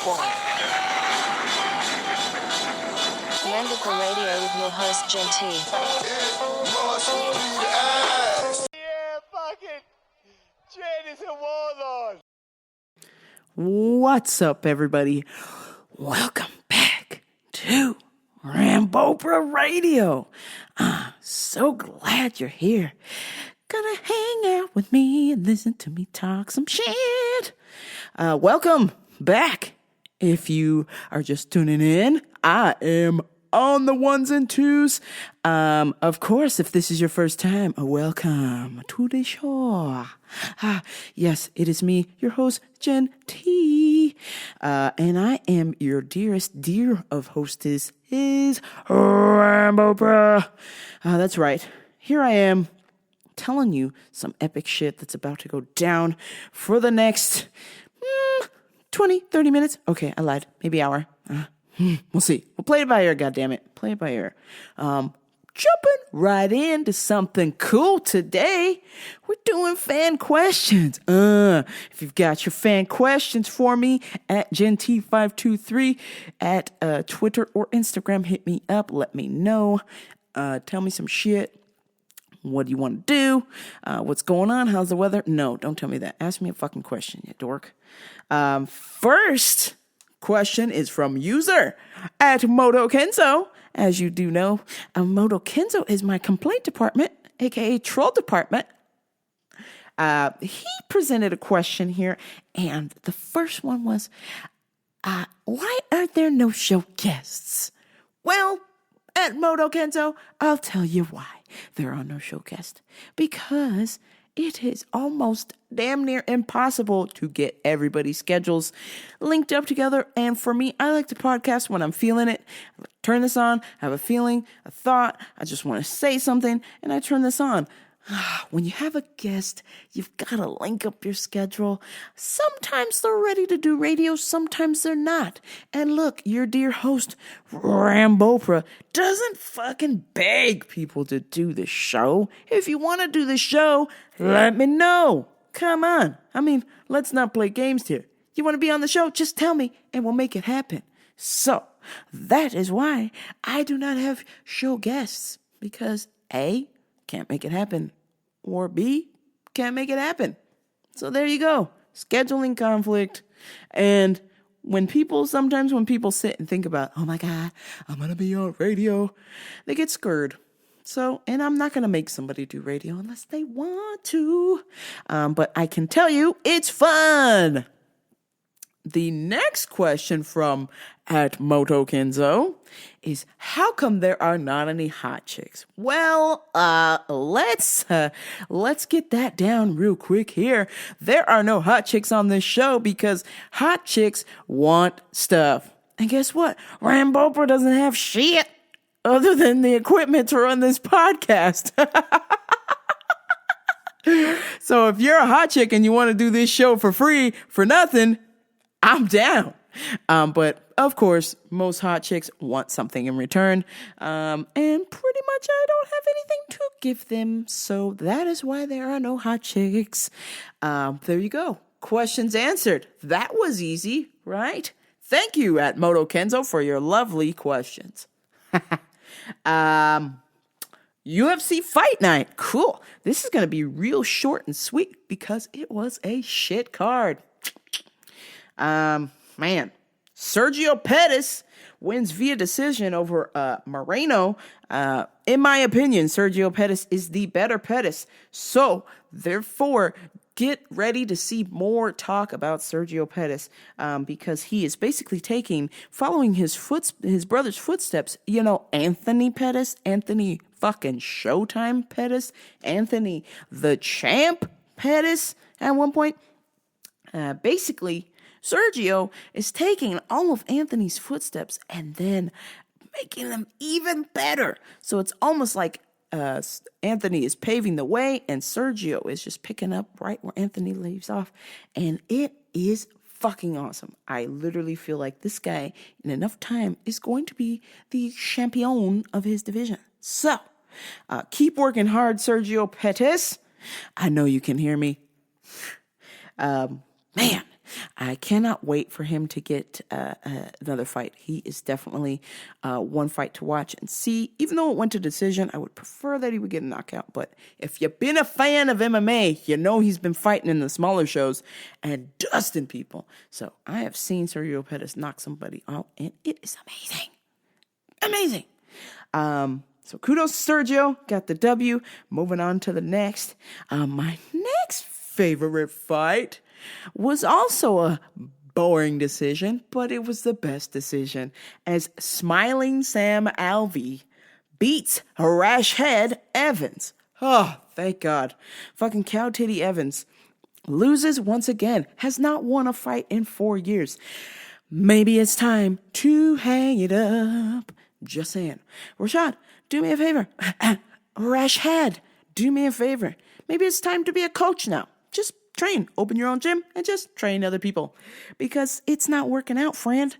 Momboprah Radio with your host, Jen T. Yeah, fucking Jen is a warlord. What's up, everybody? Welcome back to Momboprah Radio. So glad you're here. Gonna hang out with me and listen to me talk some shit. Welcome back. If you are just tuning in, I am on the ones and twos. Of course, if this is your first time, welcome to the show. Yes, it is me, your host, Jen T. And I am your dearest dear of hostess is Momboprah. That's right. Here I am telling you some epic shit that's about to go down for the next 20, 30 minutes. Okay, I lied. Maybe hour. We'll see. We'll play it by ear, goddammit. Play it by ear. Jumping right into something cool today. We're doing fan questions. If you've got your fan questions for me at GenT523 at Twitter or Instagram, hit me up. Let me know. Tell me some shit. What do you want to do? What's going on? How's the weather? No, don't tell me that. Ask me a fucking question, you dork. First question is from user at Moto Kenzo. As you do know, Moto Kenzo is my complaint department, aka troll department. He presented a question here, and the first one was, why are there no show guests? Well, at Moto Kenzo, I'll tell you why there are no show guests. Because it is almost damn near impossible to get everybody's schedules linked up together. And for me, I like to podcast when I'm feeling it. I turn this on, have a feeling, a thought, I just want to say something, and I turn this on. When you have a guest, you've got to link up your schedule. Sometimes they're ready to do radio, sometimes they're not. And look, your dear host, Momboprah, doesn't fucking beg people to do the show. If you want to do the show, let me know. Come on. I mean, let's not play games here. You want to be on the show? Just tell me and we'll make it happen. So, that is why I do not have show guests. Because A, can't make it happen, or B, can't make it happen. So there you go. Scheduling conflict. And sometimes when people sit and think about, oh my God, I'm going to be on radio, they get scared. So, and I'm not going to make somebody do radio unless they want to. But I can tell you, it's fun. The next question from at Moto Kenzo is, how come there are not any hot chicks? Well, let's get that down real quick here. There are no hot chicks on this show because hot chicks want stuff. And guess what? Momboprah doesn't have shit other than the equipment to run this podcast. So if you're a hot chick and you want to do this show for free, for nothing, I'm down. But of course, most hot chicks want something in return. And pretty much I don't have anything to give them. So that is why there are no hot chicks. There you go. Questions answered. That was easy, right? Thank you at Moto Kenzo for your lovely questions. UFC Fight Night. Cool. This is going to be real short and sweet because it was a shit card. Man, Sergio Pettis wins via decision over Moreno. In my opinion, Sergio Pettis is the better Pettis. So, therefore, get ready to see more talk about Sergio Pettis because he is basically following his brother's footsteps. You know, Anthony Pettis, Anthony fucking Showtime Pettis, Anthony the Champ Pettis at one point. Basically, Sergio is taking all of Anthony's footsteps and then making them even better. So it's almost like Anthony is paving the way and Sergio is just picking up right where Anthony leaves off. And it is fucking awesome. I literally feel like this guy, in enough time, is going to be the champion of his division. So, keep working hard, Sergio Pettis. I know you can hear me. Man, I cannot wait for him to get another fight. He is definitely one fight to watch and see. Even though it went to decision, I would prefer that he would get a knockout. But if you've been a fan of MMA, you know he's been fighting in the smaller shows and dusting people. So I have seen Sergio Pettis knock somebody out, and it is amazing. Amazing. So kudos to Sergio, got the W. Moving on to the next. My next favorite fight was also a boring decision, but it was the best decision as Smiling Sam Alvey beats Rash Head Evans. Oh, thank God. Fucking Cow Titty Evans loses once again, has not won a fight in 4 years. Maybe it's time to hang it up. Just saying. Rashad, do me a favor. Rash Head, do me a favor. Maybe it's time to be a coach now. Just train. Open your own gym and just train other people. Because it's not working out, friend.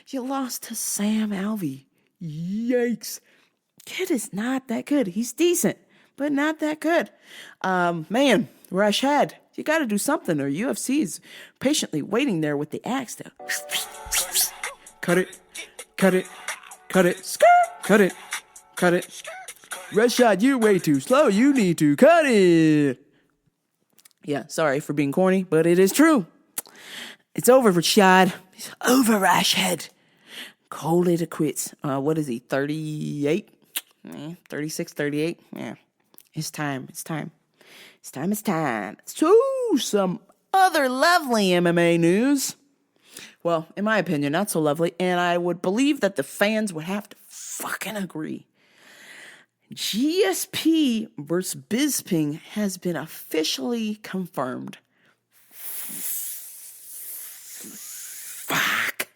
You lost to Sam Alvey. Yikes. Kid is not that good. He's decent, but not that good. Man, Rash Head, you got to do something or UFC is patiently waiting there with the axe to cut it, cut it, cut it, skirt, cut it, cut it. Rashad, you're way too slow. You need to cut it. Yeah, sorry for being corny, but it is true. It's over, Rashad. It's over, Rash Head. Call it a quits. What is he, 38? 36, 38? Yeah. It's time. It's time. It's time. It's time. So, some other lovely MMA news. Well, in my opinion, not so lovely. And I would believe that the fans would have to fucking agree. GSP versus Bisping has been officially confirmed. Fuck.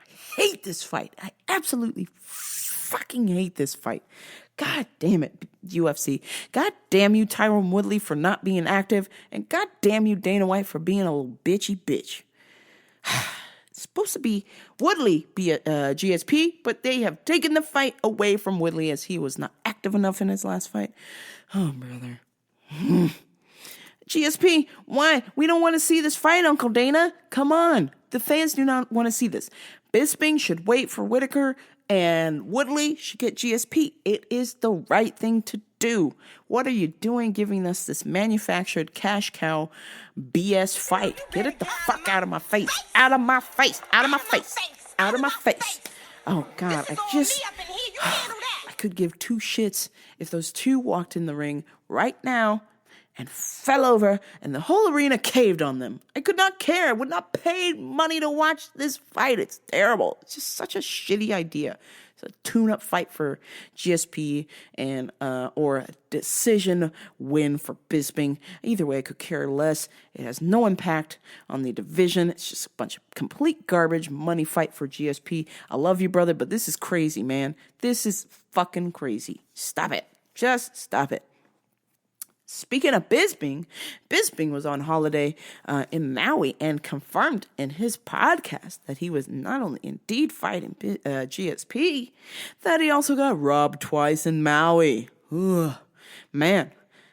I hate this fight. I absolutely fucking hate this fight. God damn it, UFC. God damn you, Tyron Woodley, for not being active. And God damn you, Dana White, for being a little bitchy bitch. It's supposed to be Woodley be a GSP, but they have taken the fight away from Woodley as he was not active enough in his last fight. Oh, brother. GSP, why? We don't want to see this fight, Uncle Dana. Come on. The fans do not want to see this. Bisping should wait for Whitaker, and Woodley should get GSP. It is the right thing to do. What are you doing giving us this manufactured cash cow BS fight? Get it the fuck out of my face. Out of my face. Out of my face. Out of my face. Oh, God. I could give two shits if those two walked in the ring right now and fell over and the whole arena caved on them. I could not care. I would not pay money to watch this fight. It's terrible. It's just such a shitty idea. It's a tune-up fight for GSP and or a decision win for Bisping. Either way, I could care less. It has no impact on the division. It's just a bunch of complete garbage money fight for GSP. I love you, brother, but this is crazy, man. This is fucking crazy. Stop it. Just stop it. Speaking of Bisping, Bisping was on holiday in Maui and confirmed in his podcast that he was not only indeed fighting GSP, that he also got robbed twice in Maui. Ugh. Man,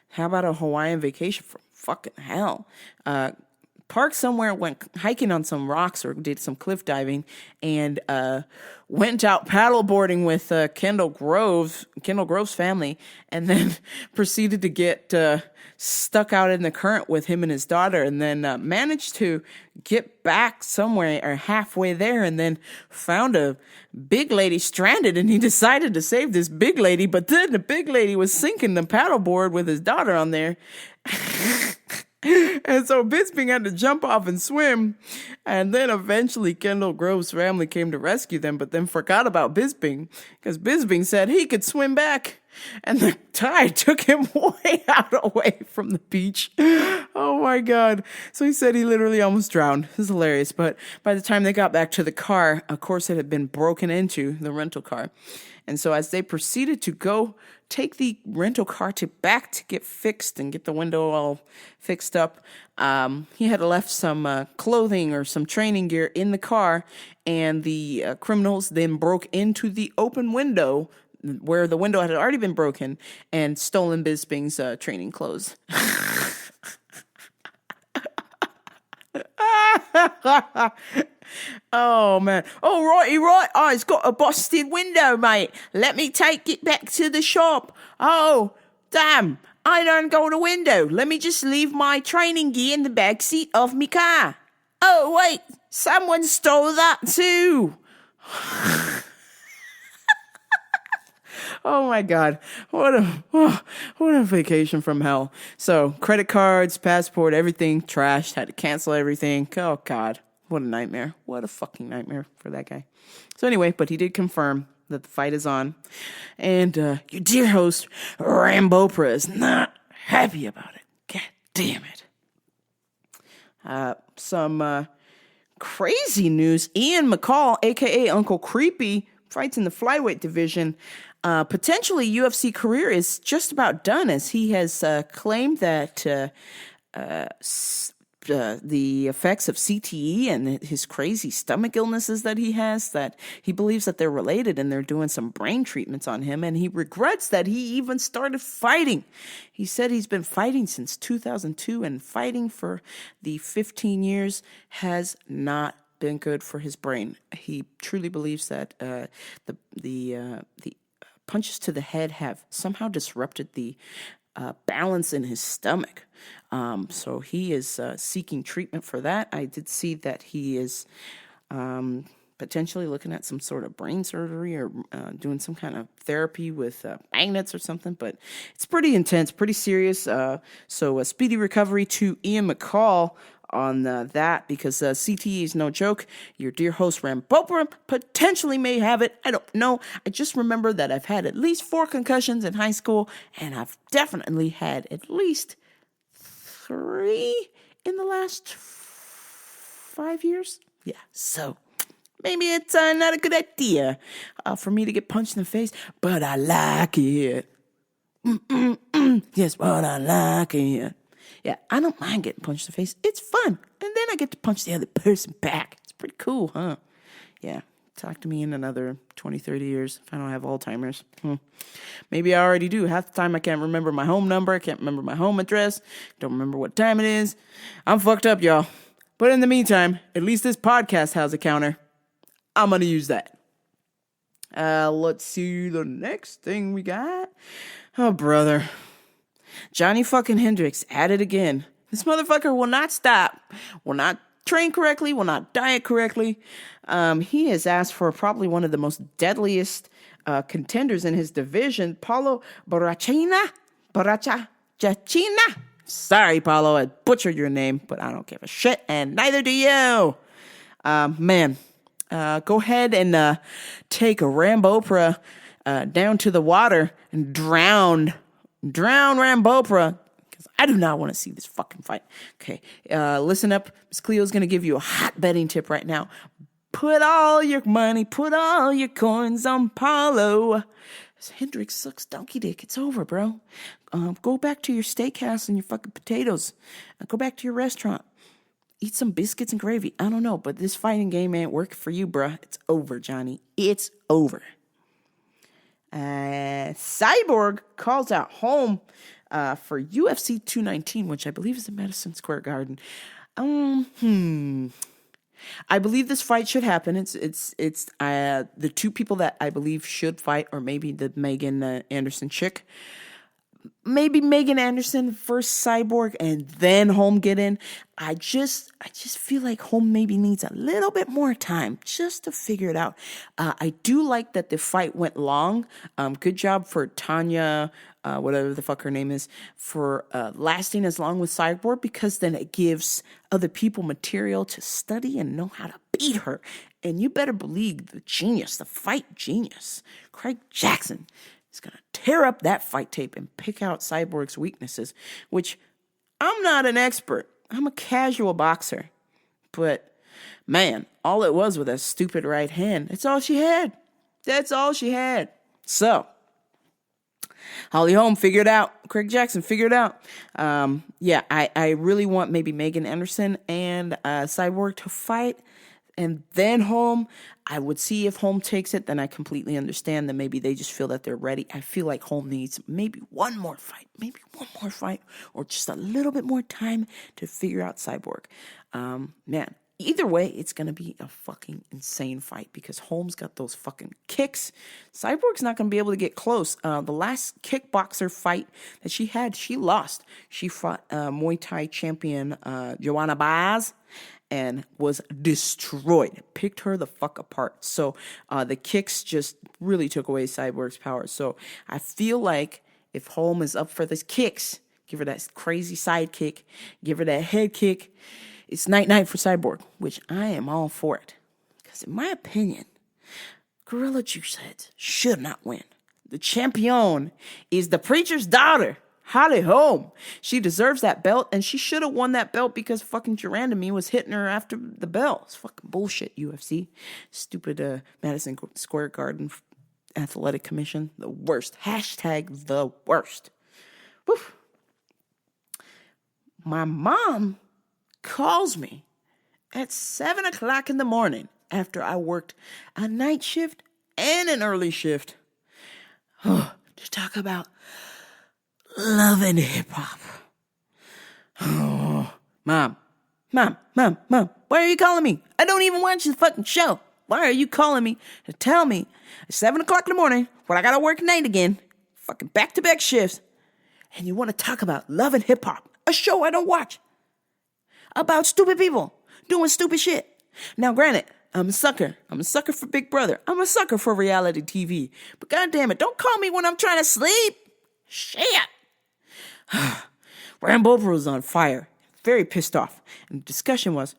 how about a Hawaiian vacation from fucking hell? Parked somewhere, went hiking on some rocks or did some cliff diving, and went out paddleboarding with Kendall Groves' family, and then proceeded to get stuck out in the current with him and his daughter, and then managed to get back somewhere or halfway there, and then found a big lady stranded, and he decided to save this big lady, but then the big lady was sinking the paddleboard with his daughter on there. And so Bisping had to jump off and swim, and then eventually Kendall Groves' family came to rescue them, but then forgot about Bisping, because Bisping said he could swim back, and the tide took him way out away from the beach. Oh my God. So he said he literally almost drowned. This is hilarious, but by the time they got back to the car, of course it had been broken into, the rental car. And so as they proceeded to go take the rental car back to get fixed and get the window all fixed up, he had left some clothing or some training gear in the car, and the criminals then broke into the open window where the window had already been broken and stolen Bisping's training clothes. Oh, man. Oh, righty, right. Oh, it's got a busted window, mate. Let me take it back to the shop. Oh, damn. I don't go to the window. Let me just leave my training gear in the back seat of my car. Oh, wait. Someone stole that too. Oh my God. What a vacation from hell. So credit cards, passport, everything trashed. Had to cancel everything. Oh God. What a nightmare. What a fucking nightmare for that guy. So anyway, but he did confirm that the fight is on. And your dear host, Momboprah, is not happy about it. God damn it. Some crazy news. Ian McCall, a.k.a. Uncle Creepy, fights in the flyweight division. Potentially UFC career is just about done, as he has claimed that the effects of CTE and his crazy stomach illnesses that he has, that he believes that they're related, and they're doing some brain treatments on him, and he regrets that he even started fighting. He said he's been fighting since 2002, and fighting for the 15 years has not been good for his brain. He truly believes that the punches to the head have somehow disrupted the balance in his stomach. So he is seeking treatment for that. I did see that he is potentially looking at some sort of brain surgery or doing some kind of therapy with magnets or something, but it's pretty intense, pretty serious. So a speedy recovery to Ian McCall on that, because CTE is no joke. Your dear host Momboprah potentially may have it. I don't know. I just remember that I've had at least 4 concussions in high school, and I've definitely had at least 3 in the last 5 years. Yeah, so maybe it's not a good idea for me to get punched in the face, but I like it. Yes, but I like it. Yeah, I don't mind getting punched in the face. It's fun. And then I get to punch the other person back. It's pretty cool, huh? Yeah, talk to me in another 20, 30 years if I don't have Alzheimer's. Maybe I already do. Half the time I can't remember my home number. I can't remember my home address. Don't remember what time it is. I'm fucked up, y'all. But in the meantime, at least this podcast has a counter. I'm going to use that. Let's see the next thing we got. Oh, brother. Johnny fucking Hendricks at it again. This motherfucker will not stop, will not train correctly, will not diet correctly. He has asked for probably one of the most deadliest contenders in his division, Paulo Borrachina. Sorry, Paulo, I butchered your name, but I don't give a shit, and neither do you. Man, go ahead and take Momboprah down to the water and drown Momboprah, because I do not want to see this fucking fight. Okay, listen up. Miss Cleo's going to give you a hot betting tip right now. Put all your money, put all your coins on Paulo. Hendricks sucks donkey dick. It's over, bro. Go back to your steakhouse and your fucking potatoes. Go back to your restaurant. Eat some biscuits and gravy. I don't know, but this fighting game ain't working for you, bruh. It's over, Johnny. It's over. Cyborg calls out home for UFC 219, which I believe is in Madison Square Garden. I believe this fight should happen. It's the two people that I believe should fight, or maybe the Megan Anderson chick. Maybe Megan Anderson versus Cyborg and then Holm get in. I just feel like Holm maybe needs a little bit more time just to figure it out. I do like that the fight went long. Good job for Tanya, whatever the fuck her name is, for lasting as long with Cyborg, because then it gives other people material to study and know how to beat her. And you better believe the genius, the fight genius, Craig Jackson, is going to tear up that fight tape and pick out Cyborg's weaknesses, which I'm not an expert. I'm a casual boxer. But, man, all it was a stupid right hand. That's all she had. That's all she had. So, Holly Holm figured out. Craig Jackson figured out. I really want maybe Megan Anderson and Cyborg to fight. And then Holm, I would see if Holm takes it, then I completely understand that maybe they just feel that they're ready. I feel like Holm needs maybe one more fight, or just a little bit more time to figure out Cyborg. Man, Either way, it's going to be a fucking insane fight because Holmes got those fucking kicks. Cyborg's not going to be able to get close. The last kickboxer fight that she had, she lost. She fought Muay Thai champion Joanna Baez and was destroyed. Picked her the fuck apart. So the kicks just really took away Cyborg's power. So I feel like if Holmes is up for the kicks, give her that crazy side kick, give her that head kick, it's night-night for Cyborg, which I am all for it. Because in my opinion, Gorilla Juice Heads should not win. The champion is the preacher's daughter, Holly Holm. She deserves that belt, and she should have won that belt because fucking Durandamy was hitting her after the bell. It's fucking bullshit, UFC. Stupid Madison Square Garden Athletic Commission. The worst. Hashtag the worst. Woof. My mom calls me at 7 o'clock in the morning after I worked a night shift and an early shift to talk about love and hip hop. Oh, Mom, why are you calling me? I don't even watch the fucking show. Why are you calling me to tell me at 7 o'clock in the morning when I gotta work night again, fucking back-to-back shifts, and you want to talk about love and hip hop, a show I don't watch? About stupid people doing stupid shit. Now, granted, I'm a sucker. I'm a sucker for Big Brother. I'm a sucker for reality TV. But goddamn it, don't call me when I'm trying to sleep. Shit. Momboprah was on fire, very pissed off, and the discussion was,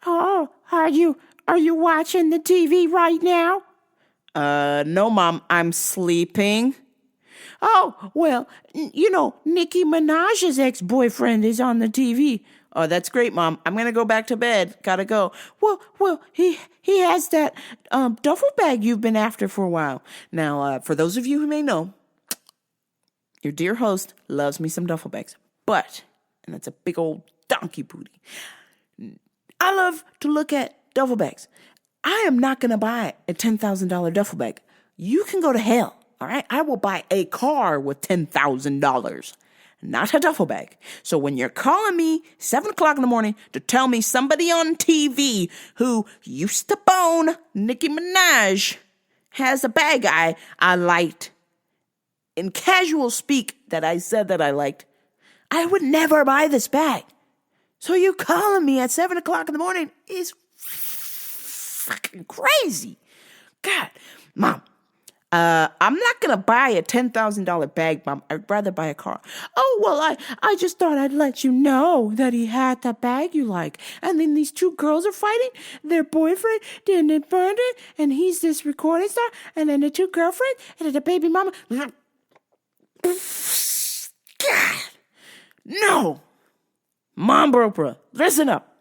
"Oh, are you watching the TV right now?" No, Mom, I'm sleeping. "Oh, well, Nicki Minaj's ex-boyfriend is on the TV." "Oh, that's great, Mom. I'm going to go back to bed. Gotta go." Well, he has that duffel bag you've been after for a while. Now, for those of you who may know, your dear host loves me some duffel bags. But, and that's a big old donkey booty, I love to look at duffel bags. I am not going to buy a $10,000 duffel bag. You can go to hell, all right? I will buy a car with $10,000. Not a duffel bag. So when you're calling me 7 o'clock in the morning to tell me somebody on TV who used to bone Nicki Minaj has a bag I liked, in casual speak that I said that I liked, I would never buy this bag. So you calling me at 7 o'clock in the morning is fucking crazy. God, Mom. I'm not going to buy a $10,000 bag, Mom. I'd rather buy a car. "Oh, well, I just thought I'd let you know that he had that bag you like. And then these two girls are fighting. Their boyfriend didn't burn it, and he's this recording star. And then the two girlfriends, and then the baby mama." God, no. Momboprah, listen up.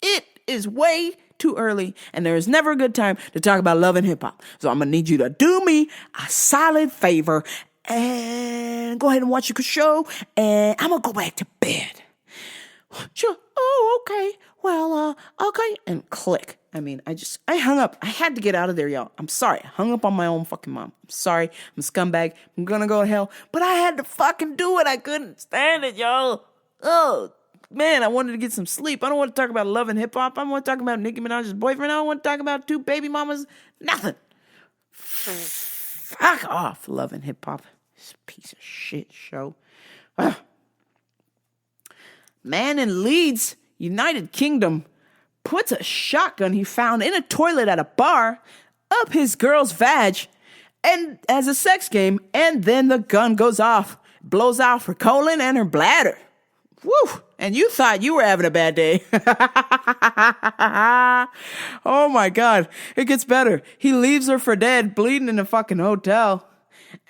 It is way too early, and there is never a good time to talk about love and hip-hop. So I'm going to need you to do me a solid favor and go ahead and watch your show, and I'm going to go back to bed. Sure. "Oh, okay. Well, okay." And click. I hung up. I had to get out of there, y'all. I'm sorry. I hung up on my own fucking mom. I'm sorry. I'm a scumbag. I'm going to go to hell. But I had to fucking do it. I couldn't stand it, y'all. Oh, man, I wanted to get some sleep. I don't want to talk about love and hip-hop. I don't want to talk about Nicki Minaj's boyfriend. I don't want to talk about two baby mamas. Nothing. Fuck off, love and hip-hop. This piece of shit show. Man in Leeds, United Kingdom, puts a shotgun he found in a toilet at a bar up his girl's vag and as a sex game, and then the gun goes off, blows out her colon and her bladder. Woo! And you thought you were having a bad day. Oh my God. It gets better. He leaves her for dead, bleeding in a fucking hotel.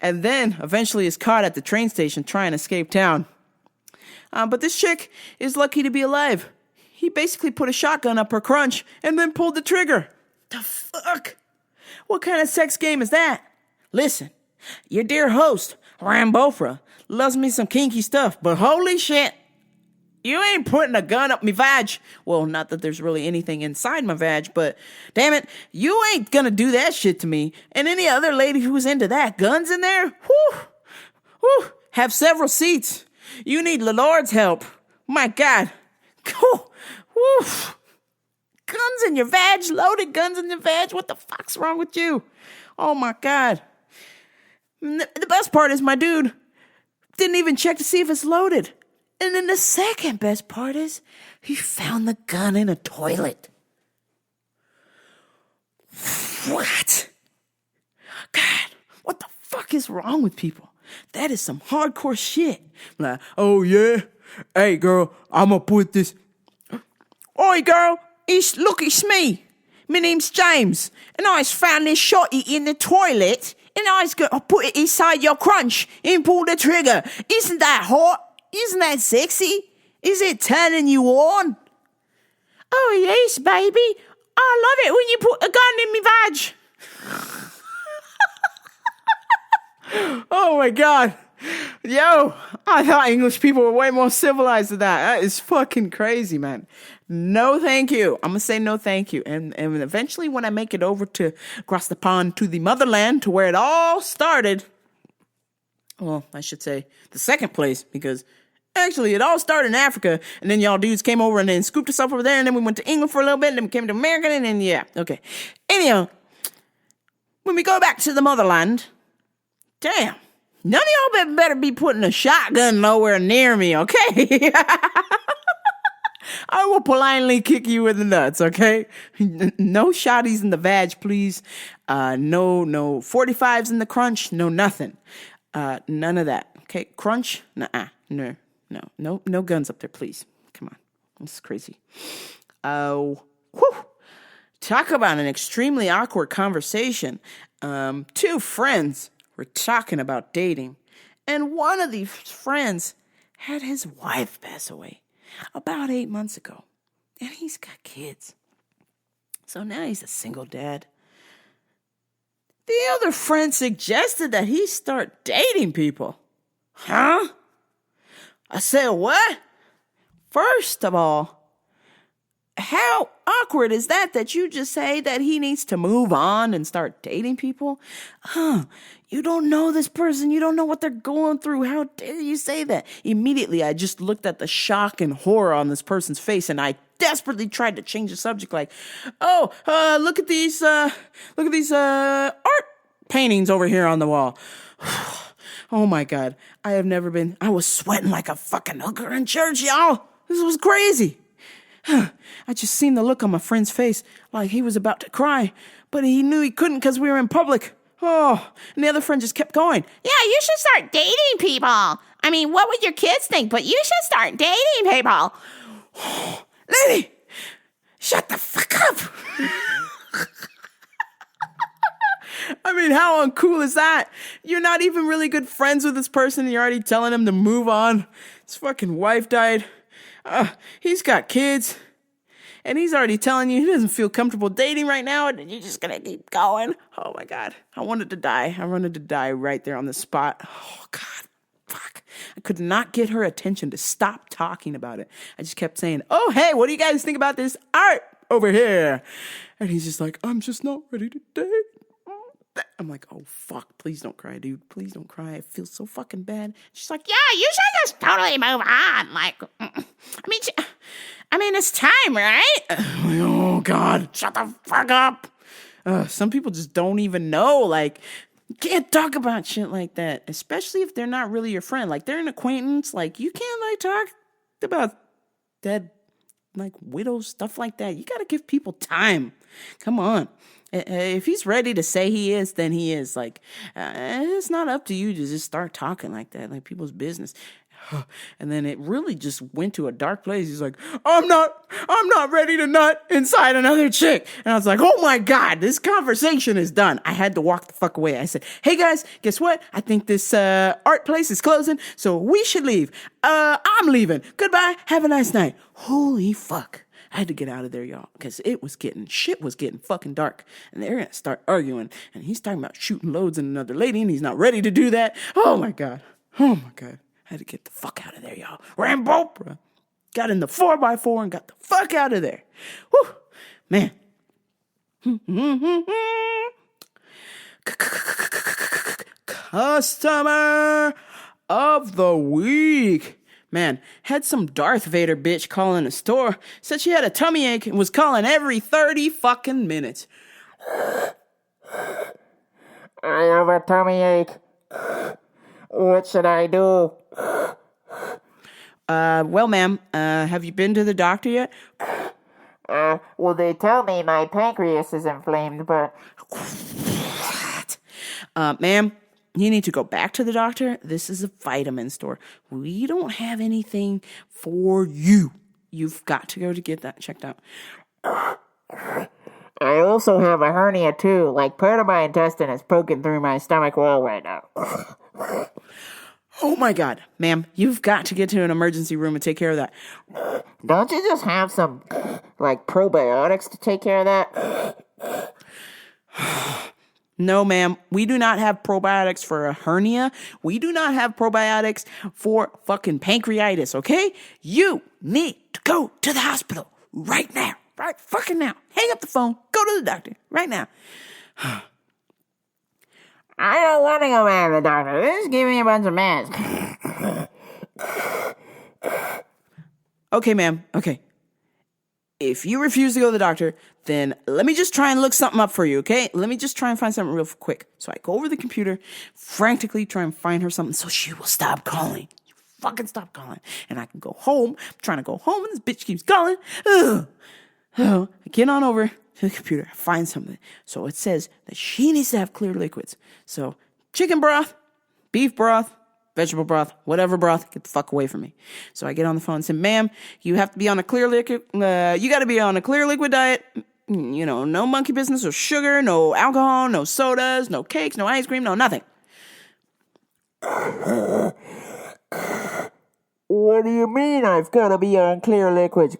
And then eventually is caught at the train station trying to escape town. But this chick is lucky to be alive. He basically put a shotgun up her crunch and then pulled the trigger. The fuck? What kind of sex game is that? Listen, your dear host, Momboprah, loves me some kinky stuff, but holy shit, you ain't putting a gun up me vag. Well, not that there's really anything inside my vag, but damn it, you ain't gonna do that shit to me. And any other lady who's into that, guns in there, have several seats. You need the Lord's help. My God. Woo. Guns in your vag, loaded guns in your vag. What the fuck's wrong with you? Oh my God. The best part is my dude didn't even check to see if it's loaded. And then the second best part is he found the gun in a toilet. What? God, what the fuck is wrong with people? That is some hardcore shit. Like, oh yeah? Hey girl, I'ma put this. Oi girl, it's me. My name's James. And I found this shotty in the toilet. And I put it inside your crunch and pull the trigger. Isn't that hot? Isn't that sexy? Is it turning you on? Oh yes, baby. I love it when you put a gun in me vag. Oh my God. Yo, I thought English people were way more civilized than that. That is fucking crazy, man. No thank you. I'm going to say no thank you. And eventually when I make it over to across the pond to the motherland, to where it all started, well, I should say the second place, because actually it all started in Africa, and then y'all dudes came over and then scooped us up over there, and then we went to England for a little bit, and then we came to America, and then yeah, okay. Anyhow, when we go back to the motherland, damn, none of y'all better be putting a shotgun nowhere near me, okay? I will politely kick you in the nuts, okay? No shotties in the vag, please. No 45s in the crunch. No nothing. None of that, okay? Crunch? Nuh-uh. No guns up there, please. Come on. This is crazy. Talk about an extremely awkward conversation. Two friends were talking about dating, and one of these friends had his wife pass away about 8 months ago, and he's got kids. So now he's a single dad. The other friend suggested that he start dating people. Huh? I said, what? First of all, how awkward is that you just say that he needs to move on and start dating people? You don't know this person. You don't know what they're going through. How dare you say that? Immediately, I just looked at the shock and horror on this person's face, and I desperately tried to change the subject, like, look at these art paintings over here on the wall. Oh my God. I was sweating like a fucking hooker in church, y'all. This was crazy. I just seen the look on my friend's face, like he was about to cry, but he knew he couldn't because we were in public. Oh, and the other friend just kept going. Yeah, you should start dating people. I mean, what would your kids think? But you should start dating people. Lady, shut the fuck up. I mean, how uncool is that? You're not even really good friends with this person, and you're already telling him to move on. His fucking wife died. He's got kids. And he's already telling you he doesn't feel comfortable dating right now, and you're just gonna keep going. Oh my God. I wanted to die. I wanted to die right there on the spot. Oh God. Fuck. I could not get her attention to stop talking about it. I just kept saying, oh, hey, what do you guys think about this art over here? And he's just like, I'm just not ready to date. I'm like, oh, fuck, please don't cry, dude. Please don't cry. I feel so fucking bad. She's like, yeah, you should just totally move on. Like, I mean, it's time, right? Like, oh, God, shut the fuck up. Some people just don't even know. Like, you can't talk about shit like that, especially if they're not really your friend. Like, they're an acquaintance. Like, you can't, like, talk about dead, like, widows, stuff like that. You got to give people time. Come on. If he's ready to say he is, then he is. Like, it's not up to you to just start talking like that, like people's business. And then it really just went to a dark place. He's like, I'm not ready to nut inside another chick. And I was like, oh my God, this conversation is done. I had to walk the fuck away. I said, hey guys, guess what? I think this art place is closing, so we should leave. I'm leaving. Goodbye. Have a nice night. Holy fuck. I had to get out of there, y'all, because shit was getting fucking dark, and they're going to start arguing, and he's talking about shooting loads in another lady, and he's not ready to do that. Oh my God. I had to get the fuck out of there, y'all. Momboprah got in the 4x4 and got the fuck out of there. Whew, man. Customer of the week. Man, had some Darth Vader bitch calling the store, said she had a tummy ache and was calling every 30 fucking minutes. I have a tummy ache. What should I do? Well, ma'am, have you been to the doctor yet? Well, they tell me my pancreas is inflamed, but... Ma'am, you need to go back to the doctor. This is a vitamin store. We don't have anything for you. You've got to go to get that checked out. I also have a hernia, too. Like, part of my intestine is poking through my stomach wall right now. Oh my God, ma'am, you've got to get to an emergency room and take care of that. Don't you just have some, like, probiotics to take care of that? No, ma'am, we do not have probiotics for a hernia. We do not have probiotics for fucking pancreatitis, okay? You need to go to the hospital right now. Right fucking now. Hang up the phone. Go to the doctor right now. I don't want to go back to the doctor. Just give me a bunch of meds. Okay, ma'am. Okay. If you refuse to go to the doctor, then let me just try and look something up for you, okay? Let me just try and find something real quick. So I go over the computer, frantically try and find her something so she will stop calling. You fucking stop calling. And I can go home. I'm trying to go home and this bitch keeps calling. Ugh. Oh, I get on over to the computer, I find something. So it says that she needs to have clear liquids. So chicken broth, beef broth, vegetable broth, whatever broth, get the fuck away from me. So I get on the phone and say, ma'am, you have to be on a clear liquid, you got to be on a clear liquid diet. You know, no monkey business or sugar, no alcohol, no sodas, no cakes, no ice cream, no nothing. What do you mean I've got to be on clear liquids?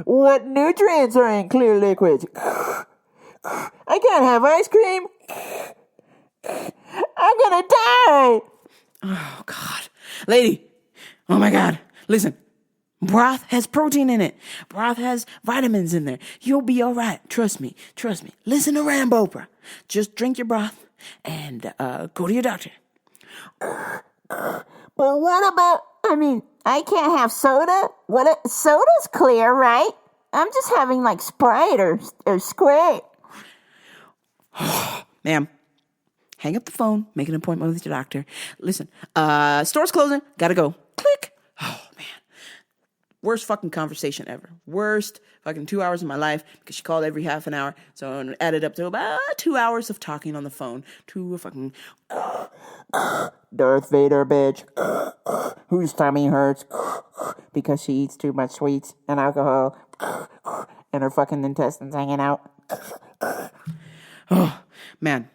What nutrients are in clear liquids? I can't have ice cream. I'm gonna die. Oh, God. Lady, oh my God. Listen, broth has protein in it. Broth has vitamins in there. You'll be all right. Trust me. Trust me. Listen to Momboprah. Just drink your broth and go to your doctor. But what about, I can't have soda? Soda's clear, right? I'm just having like Sprite or Squirt. Ma'am, hang up the phone, make an appointment with your doctor. Listen, store's closing, gotta go. Click. Oh, man. Worst fucking conversation ever. Worst fucking 2 hours of my life because she called every half an hour. So it added up to about 2 hours of talking on the phone to a fucking... Darth Vader, bitch. Whose tummy hurts because she eats too much sweets and alcohol and her fucking intestines hanging out. Oh, man.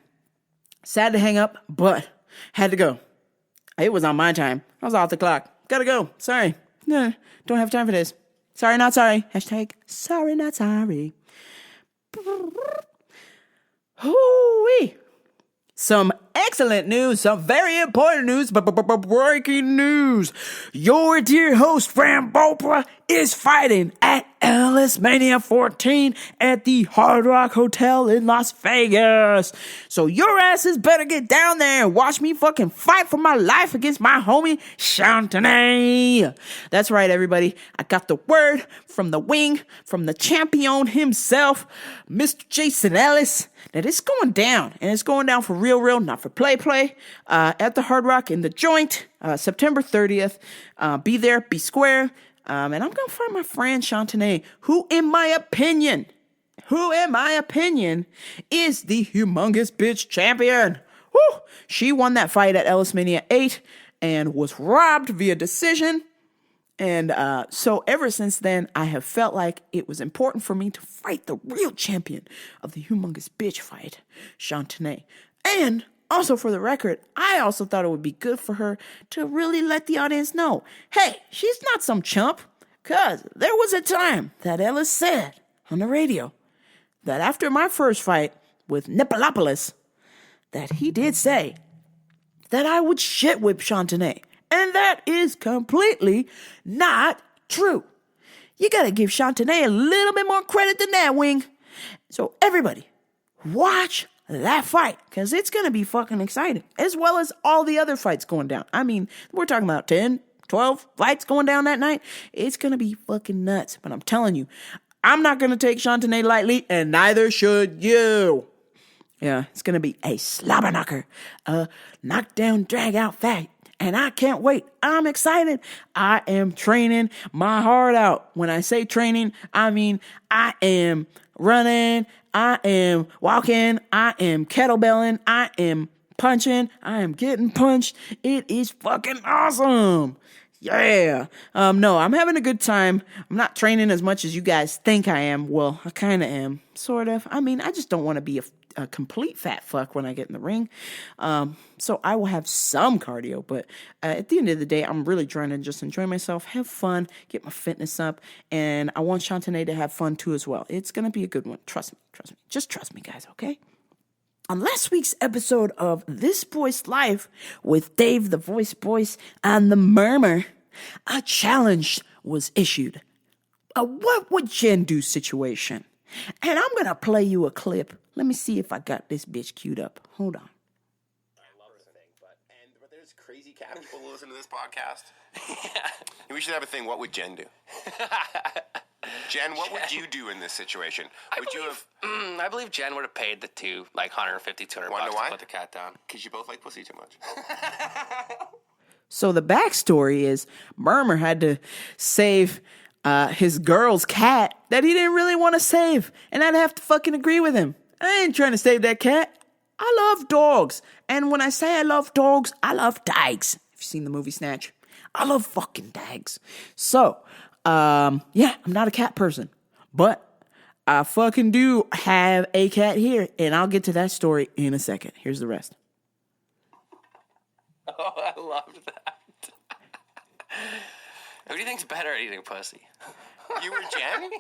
Sad to hang up, but had to go. It was on my time. I was off the clock. Gotta go. Sorry. No, don't have time for this. Sorry, not sorry. Hashtag sorry, not sorry. Hoo-wee. Some excellent news, some very important news, breaking news. Your dear host, Momboprah, is fighting at Ellismaina 14 at the Hard Rock Hotel in Las Vegas. So your asses better get down there and watch me fucking fight for my life against my homie, Chantanay. That's right, everybody. I got the word from the wing, from the champion himself, Mr. Jason Ellis, that it's going down, and it's going down for real, not for play, at the Hard Rock in the Joint, September 30th. Be there, be square, and I'm going to fight my friend Chantanay, who in my opinion, is the humongous bitch champion. Woo! She won that fight at Ellismaina 8 and was robbed via decision. And so ever since then, I have felt like it was important for me to fight the real champion of the humongous bitch fight, Chantanay. And also for the record, I also thought it would be good for her to really let the audience know, hey, she's not some chump. Because there was a time that Ellis said on the radio that after my first fight with Nepalopolis, that he did say that I would shit whip Chantanay. And that is completely not true. You gotta give Chantanay a little bit more credit than that, Wing. So everybody, watch that fight, because it's going to be fucking exciting, as well as all the other fights going down. I mean, we're talking about 10, 12 fights going down that night. It's going to be fucking nuts. But I'm telling you, I'm not going to take Chantanay lightly, and neither should you. Yeah, it's going to be a slobber knocker, a knockdown, drag out fight. And I can't wait. I'm excited. I am training my heart out. When I say training, I mean I am running, I am walking, I am kettlebelling, I am punching, I am getting punched. It is fucking awesome. Yeah. No, I'm having a good time. I'm not training as much as you guys think I am. Well, I kind of am, sort of. I mean, I just don't want to be a complete fat fuck when I get in the ring. So I will have some cardio, but at the end of the day, I'm really trying to just enjoy myself, have fun, get my fitness up, and I want Chantanay to have fun too as well. It's going to be a good one. Trust me. Just trust me, guys, okay? On last week's episode of This Boy's Life with Dave the Voice Boys and the Murmur, a challenge was issued. A what would Jen do situation. And I'm going to play you a clip. Let me see if I got this bitch queued up. Hold on. I love this thing, but there's crazy cat people who listen to this podcast. Yeah. We should have a thing, what would Jen do? Jen, what would you do in this situation? I believe Jen would have paid the two, like $150, $200 Wanna know why? to put the cat down. Because you both like pussy too much. So the backstory is Murmur had to save his girl's cat that he didn't really want to save. And I'd have to fucking agree with him. I ain't trying to save that cat. I love dogs. And when I say I love dogs, I love dags. Have you seen the movie Snatch? I love fucking dags. So, yeah, I'm not a cat person. But I fucking do have a cat here. And I'll get to that story in a second. Here's the rest. Oh, I loved that. Who do you think's better at eating pussy? You were Jen?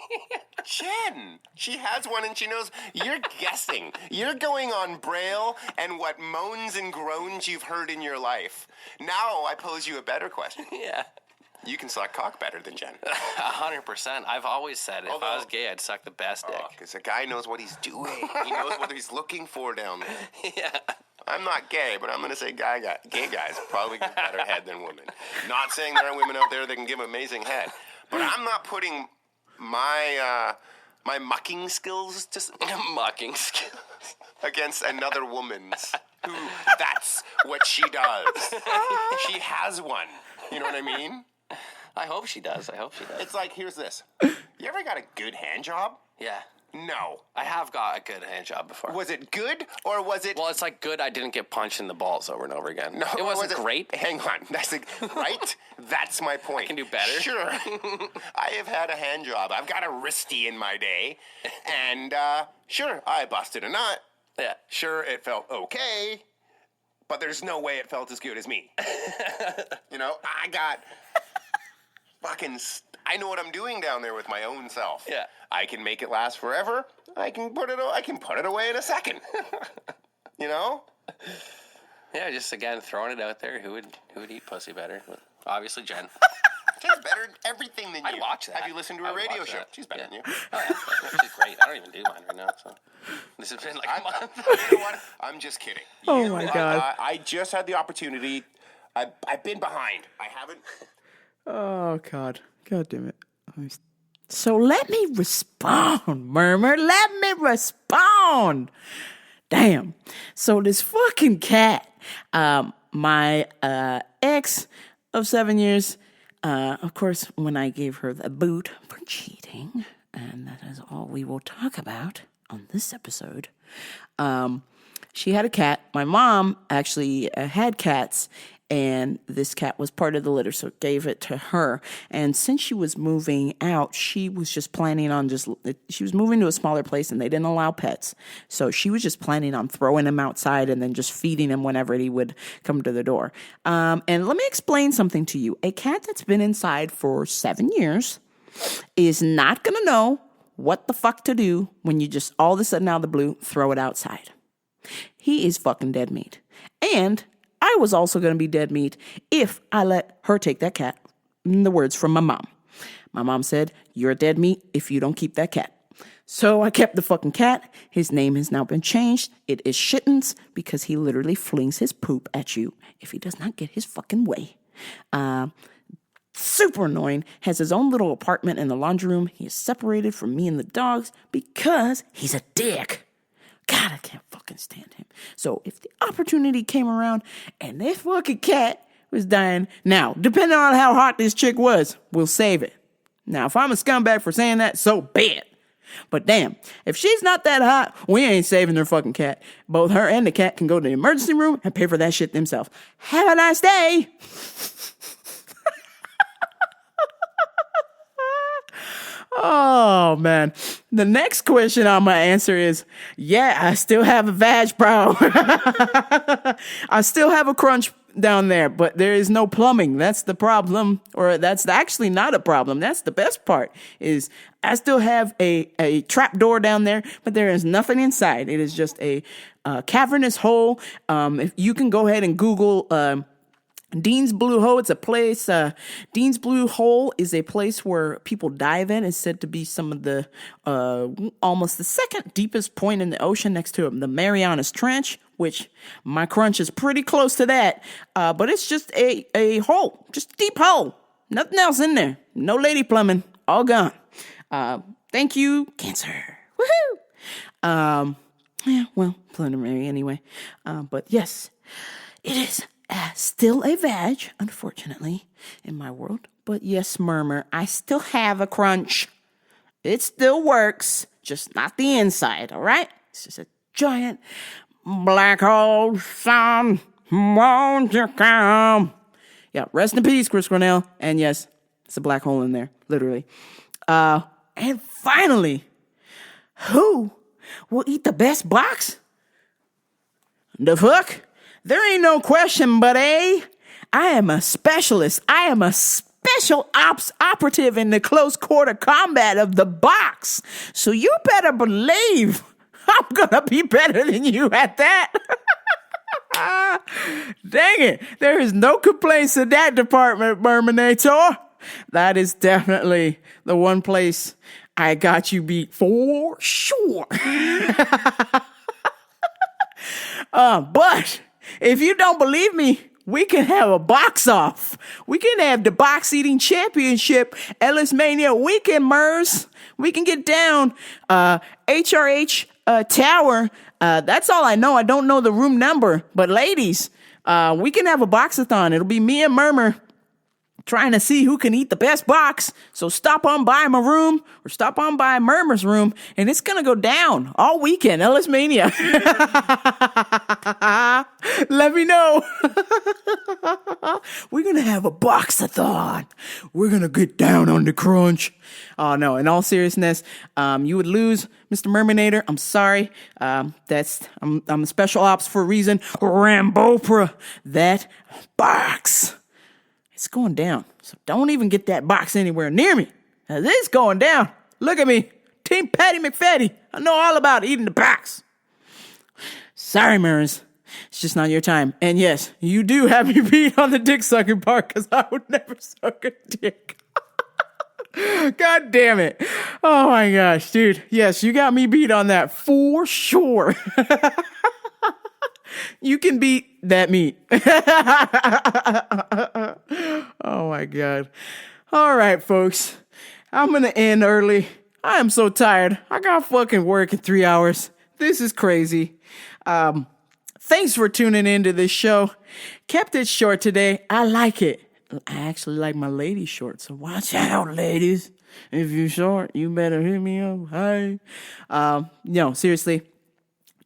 Jen! She has one and she knows. You're guessing. You're going on Braille and what moans and groans you've heard in your life. Now I pose you a better question. Yeah. You can suck cock better than Jen. 100%. I've always said if I was gay, I'd suck the best dick. Because the guy knows what he's doing. He knows what he's looking for down there. Yeah. I'm not gay, but I'm going to say gay guys probably give better head than women. Not saying there are women out there that can give amazing head. But I'm not putting my my mucking skills Mucking skills against another woman's. Who that's what she does. She has one. You know what I mean? I hope she does. It's like, here's this. You ever got a good hand job? Yeah. No. I have got a good hand job before. Was it good or was it... Well, it's like good I didn't get punched in the balls over and over again. No, it wasn't great. Hang on. Right? That's my point. I can do better. Sure. I have had a hand job. I've got a wristy in my day. And, sure, I busted a nut. Yeah. Sure, it felt okay. But there's no way it felt as good as me. You know, I got fucking... I know what I'm doing down there with my own self. Yeah. I can make it last forever. I can put it away in a second. You know? Yeah, just again throwing it out there. Who would eat pussy better? Obviously, Jen. Jen's better at everything than you. I'd watch that. Have you listened to a radio show? She's better than you. Oh, yeah. She's great. I don't even do mine right now. So this has been like a month. You know what? I'm just kidding. Oh, my God. I just had the opportunity. I've been behind. I haven't. Oh, God. God damn it. So let me respond, Murmur. Let me respond. Damn. So this fucking cat, my ex of 7 years, of course, when I gave her the boot for cheating, and that is all we will talk about on this episode, she had a cat. My mom actually had cats, and this cat was part of the litter, so gave it to her. And since she was moving out, she was just planning on she was moving to a smaller place and they didn't allow pets. So she was just planning on throwing him outside and then just feeding him whenever he would come to the door. And let me explain something to you. A cat that's been inside for 7 years is not going to know what the fuck to do when you just all of a sudden out of the blue throw it outside. He is fucking dead meat. And I was also going to be dead meat if I let her take that cat. In the words from my mom. My mom said, "You're a dead meat if you don't keep that cat." So I kept the fucking cat. His name has now been changed. It is Shittens because he literally flings his poop at you if he does not get his fucking way. Super annoying. Has his own little apartment in the laundry room. He is separated from me and the dogs because he's a dick. God, I can't fucking stand him. So if the opportunity came around and this fucking cat was dying, now, depending on how hot this chick was, we'll save it. Now, if I'm a scumbag for saying that, so be it. But damn, if she's not that hot, we ain't saving her fucking cat. Both her and the cat can go to the emergency room and pay for that shit themselves. Have a nice day. Oh, man. The next question on my answer is, yeah, I still have a vag, bro. I still have a crunch down there, but there is no plumbing. That's the problem. Or that's actually not a problem. That's the best part is I still have a trap door down there, but there is nothing inside. It is just a cavernous hole. If you can go ahead and Google Dean's Blue Hole. It's a place. Dean's Blue Hole is a place where people dive in. It's said to be some of the almost the second deepest point in the ocean next to the Marianas Trench, which my crunch is pretty close to that. But it's just a hole, just a deep hole. Nothing else in there. No lady plumbing. All gone. Thank you, cancer. Woohoo! Yeah, well, preliminary anyway. But yes, it is. Still a vag, unfortunately, in my world. But yes, Murmur, I still have a crunch. It still works, just not the inside, all right? It's just a giant black hole, son, won't you come? Yeah, rest in peace, Chris Cornell. And yes, it's a black hole in there, literally. And finally, who will eat the best box? The fuck? There ain't no question, but I am a specialist. I am a special ops operative in the close quarter combat of the box. So you better believe I'm gonna be better than you at that. Dang it. There is no complaints in that department, Murminator. That is definitely the one place I got you beat for sure. But if you don't believe me, we can have a box off. We can have the box eating championship, Ellismaina weekend, Murs. We can get down, HRH Tower. That's all I know. I don't know the room number, but ladies, we can have a boxathon. It'll be me and Murmur trying to see who can eat the best box. So stop on by my room or stop on by Murmur's room, and it's going to go down all weekend. Ellismania. Let me know. We're going to have a boxathon. We're going to get down on the crunch. Oh, no. In all seriousness, you would lose, Mr. Murminator. I'm sorry. I'm a special ops for a reason. Momboprah. That box. It's going down. So don't even get that box anywhere near me. It's going down. Look at me. Team Patty McFatty. I know all about eating the box. Sorry, Murrs. It's just not your time. And yes, you do have me beat on the dick sucking part because I would never suck a dick. God damn it. Oh my gosh, dude. Yes, you got me beat on that for sure. You can beat that meat. Oh my God. All right, folks. I'm going to end early. I am so tired. I got fucking work in 3 hours. This is crazy. Thanks for tuning into this show. Kept it short today. I like it. I actually like my lady short, so watch out, ladies. If you're short, you better hit me up. Hi. No, seriously.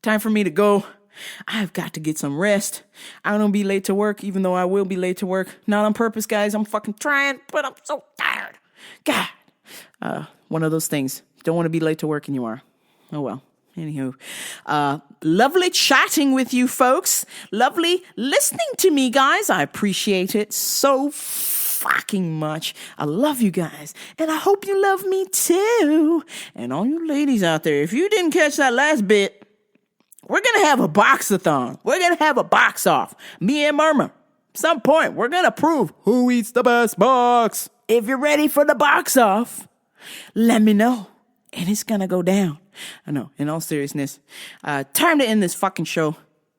Time for me to go. I've got to get some rest. I don't be late to work, even though I will be late to work. Not on purpose, guys. I'm fucking trying, but I'm so tired. God. One of those things. Don't want to be late to work and you are. Oh well. Anywho. Lovely chatting with you folks. Lovely listening to me, guys. I appreciate it so fucking much. I love you guys. And I hope you love me too. And all you ladies out there, if you didn't catch that last bit, we're going to have a boxathon. We're going to have a box off. Me and Murmur. Some point, we're going to prove who eats the best box. If you're ready for the box off, let me know. and it's gonna go down. I know, in all seriousness. Time to end this fucking show.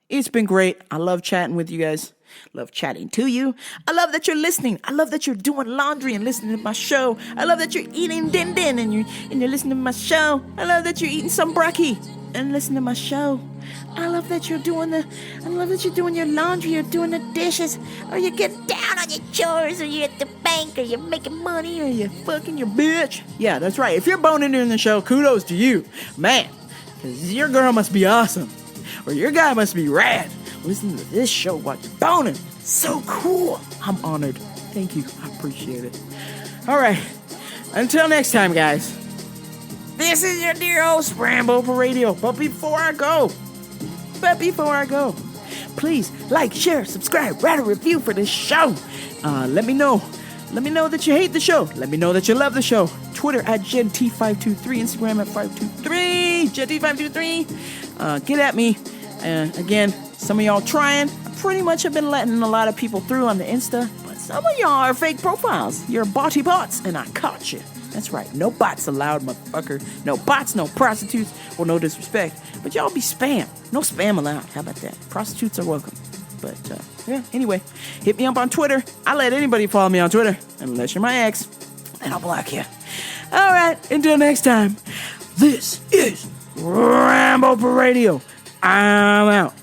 It's been great. I love chatting with you guys. Love chatting to you. I love that you're listening. I love that you're doing laundry and listening to my show. I love that you're eating din din and you're listening to my show. I love that you're eating some brekkie and listening to my show. I love that you're doing your laundry, you're doing the dishes, or you're getting down on your chores, or you're at the bank, or you're making money, or you're fucking your bitch. Yeah, that's right. If you're boning during the show, kudos to you. Man, because your girl must be awesome. Or your guy must be rad. Listen to this show while you're boning. So cool. I'm honored. Thank you. I appreciate it. All right. Until next time, guys. This is your dear host, Momboprah Radio. But before I go, please like, share, subscribe, write a review for this show. Let me know. Let me know that you hate the show. Let me know that you love the show. Twitter at GenT523. Instagram at 523. GenT523. Get at me. Again, some of y'all trying. I pretty much have been letting a lot of people through on the Insta. But some of y'all are fake profiles. You're botty bots, and I caught you. That's right. No bots allowed, motherfucker. No bots, no prostitutes. Well, no disrespect. But y'all be spam. No spam allowed. How about that? Prostitutes are welcome. But, yeah, anyway. Hit me up on Twitter. I'll let anybody follow me on Twitter. Unless you're my ex. Then I'll block you. All right. Until next time. This is Momboprah Radio. I'm out.